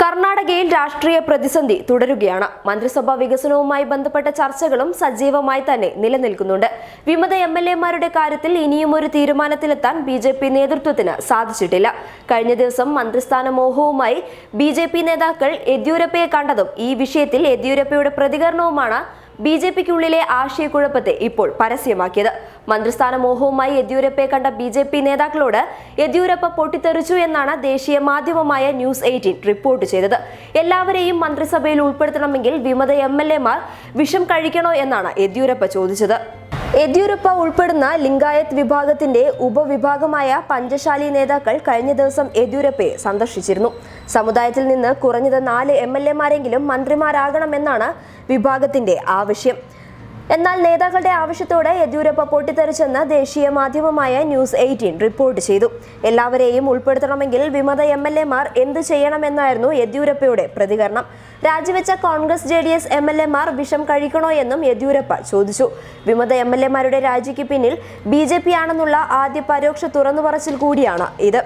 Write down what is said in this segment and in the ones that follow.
കർണാടകയിൽ രാഷ്ട്രീയ പ്രതിസന്ധി തുടരുകയാണ്. മന്ത്രിസഭാ വികസനവുമായി ബന്ധപ്പെട്ട ചർച്ചകളും സജീവമായി തന്നെ നിലനിൽക്കുന്നുണ്ട്. വിമത എംഎൽഎമാരുടെ കാര്യത്തിൽ ഇനിയും ഒരു തീരുമാനത്തിലെത്താൻ ബിജെപി നേതൃത്വത്തിന് സാധിച്ചിട്ടില്ല. കഴിഞ്ഞ ദിവസം മന്ത്രിസ്ഥാന മോഹവുമായി ബിജെപി നേതാക്കൾ യെദ്യൂരപ്പയെ കണ്ടതും ഈ വിഷയത്തിൽ യെദ്യൂരപ്പയുടെ പ്രതികരണവുമാണ് ബിജെപിക്കുള്ളിലെ ആശയക്കുഴപ്പത്തെ ഇപ്പോൾ പരസ്യമാക്കിയത്. മന്ത്രിസ്ഥാന മോഹവുമായി യെദ്യൂരപ്പയെ കണ്ട ബിജെപി നേതാക്കളോട് യെദ്യൂരപ്പ പൊട്ടിത്തെറിച്ചു എന്നാണ് ദേശീയ മാധ്യമമായ ന്യൂസ് 18 റിപ്പോർട്ട് ചെയ്തത്. എല്ലാവരെയും മന്ത്രിസഭയിൽ ഉൾപ്പെടുത്തണമെങ്കിൽ വിമത എംഎൽഎമാർ വിഷം കഴിക്കണോ എന്നാണ് യെദ്യൂരപ്പ ചോദിച്ചത്. യെദ്യൂരപ്പ ഉൾപ്പെടുന്ന ലിംഗായത്ത് വിഭാഗത്തിന്റെ ഉപവിഭാഗമായ പഞ്ചശാലി നേതാക്കൾ കഴിഞ്ഞ ദിവസം യെദ്യൂരപ്പയെ സന്ദർശിച്ചിരുന്നു. സമുദായത്തിൽ നിന്ന് കുറഞ്ഞത് 4 എംഎൽഎമാരെങ്കിലും മന്ത്രിമാരാകണമെന്നാണ് വിഭാഗത്തിന്റെ ആവശ്യം. എന്നാൽ നേതാക്കളുടെ ആവശ്യത്തോടെ യെദ്യൂരപ്പ പൊട്ടിത്തെറിച്ചെന്ന് ദേശീയ മാധ്യമമായ ന്യൂസ് 18 റിപ്പോർട്ട് ചെയ്തു. എല്ലാവരെയും ഉൾപ്പെടുത്തണമെങ്കിൽ വിമത എംഎൽഎമാർ എന്ത് ചെയ്യണമെന്നായിരുന്നു യെദ്യൂരപ്പയുടെ പ്രതികരണം. രാജിവെച്ച കോൺഗ്രസ് JDS എംഎൽഎമാർ വിഷം കഴിക്കണോ എന്നും യെദ്യൂരപ്പ ചോദിച്ചു. വിമത എംഎൽഎമാരുടെ രാജിക്ക് പിന്നിൽ BJP ആണെന്നുള്ള ആദ്യ പരോക്ഷ തുറന്നുപറച്ചിൽ കൂടിയാണ് ഇത്.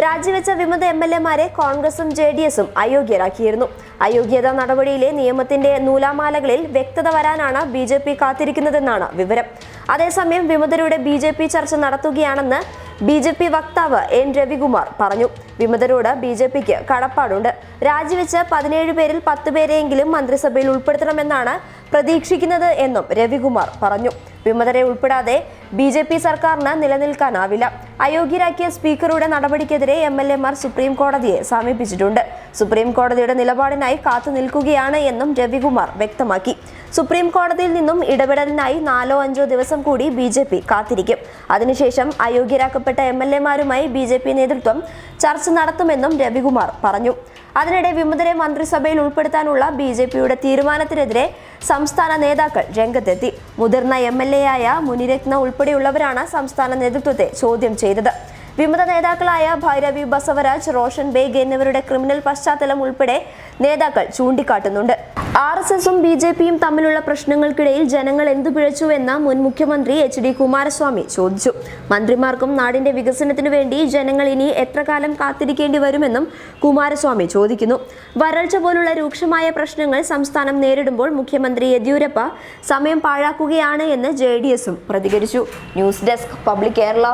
രാജിവെച്ച വിമത എംഎൽഎമാരെ കോൺഗ്രസും JDSഉം അയോഗ്യരാക്കിയിരുന്നു. അയോഗ്യതാ നടപടിയിലെ നിയമത്തിന്റെ നൂലാമാലകളിൽ വ്യക്തത വരാനാണ് BJP കാത്തിരിക്കുന്നതെന്നാണ് വിവരം. അതേസമയം വിമതരുടെ BJP ചർച്ച നടത്തുകയാണെന്ന് BJP വക്താവ് N. രവികുമാർ പറഞ്ഞു. വിമതരോട് BJPക്ക് കടപ്പാടുണ്ട്. രാജിവെച്ച് 17 പേരിൽ 10 പേരെയെങ്കിലും മന്ത്രിസഭയിൽ ഉൾപ്പെടുത്തണമെന്നാണ് പ്രതീക്ഷിക്കുന്നത് എന്നും രവികുമാർ പറഞ്ഞു. വിമതരെ ഉൾപ്പെടാതെ BJP സർക്കാരിന് നിലനിൽക്കാനാവില്ല. അയോഗ്യരാക്കിയ സ്പീക്കറുടെ നടപടിക്കെതിരെ എംഎൽഎമാർ സുപ്രീം കോടതിയെ സമീപിച്ചിട്ടുണ്ട്. സുപ്രീം കോടതിയുടെ നിലപാടിനായി കാത്തുനിൽക്കുകയാണ് എന്നും രവികുമാർ വ്യക്തമാക്കി. സുപ്രീം കോടതിയിൽ നിന്നും ഇടപെടലിനായി 4-5 ദിവസം കൂടി BJP കാത്തിരിക്കും. അതിനുശേഷം അയോഗ്യരാക്കപ്പെട്ട എംഎൽഎമാരുമായി BJP നേതൃത്വം ചർച്ച നടത്തുമെന്നും രവികുമാർ പറഞ്ഞു. അതിനിടെ വിമതരെ മന്ത്രിസഭയിൽ ഉൾപ്പെടുത്താനുള്ള BJPയുടെ തീരുമാനത്തിനെതിരെ സംസ്ഥാന നേതാക്കൾ രംഗത്തെത്തി. മുതിർന്ന MLA-യായ മുനിരത്ന ഉൾപ്പെടെയുള്ളവരാണ് സംസ്ഥാന നേതൃത്വത്തെ ചോദ്യം ചെയ്തത്. വിമത നേതാക്കളായ ഭൈരവി ബസവരാജ്, റോഷൻ ബേഗ് എന്നിവരുടെ ക്രിമിനൽ പശ്ചാത്തലം ഉൾപ്പെടെ നേതാക്കൾ ചൂണ്ടിക്കാട്ടുന്നുണ്ട്. RSSഉം BJPയും തമ്മിലുള്ള പ്രശ്നങ്ങൾക്കിടയിൽ ജനങ്ങൾ എന്തു പിഴച്ചുവെന്ന് മുൻ മുഖ്യമന്ത്രി HD കുമാരസ്വാമി ചോദിച്ചു. മന്ത്രിമാർക്കും നാടിന്റെ വികസനത്തിനു വേണ്ടി ജനങ്ങൾ ഇനി എത്ര കാലം കാത്തിരിക്കേണ്ടി വരുമെന്നും കുമാരസ്വാമി ചോദിക്കുന്നു. വരൾച്ച പോലുള്ള രൂക്ഷമായ പ്രശ്നങ്ങൾ സംസ്ഥാനം നേരിടുമ്പോൾ മുഖ്യമന്ത്രി യെദ്യൂരപ്പ സമയം പാഴാക്കുകയാണ് എന്ന് JDSഉം പ്രതികരിച്ചു. News desk public Kerala.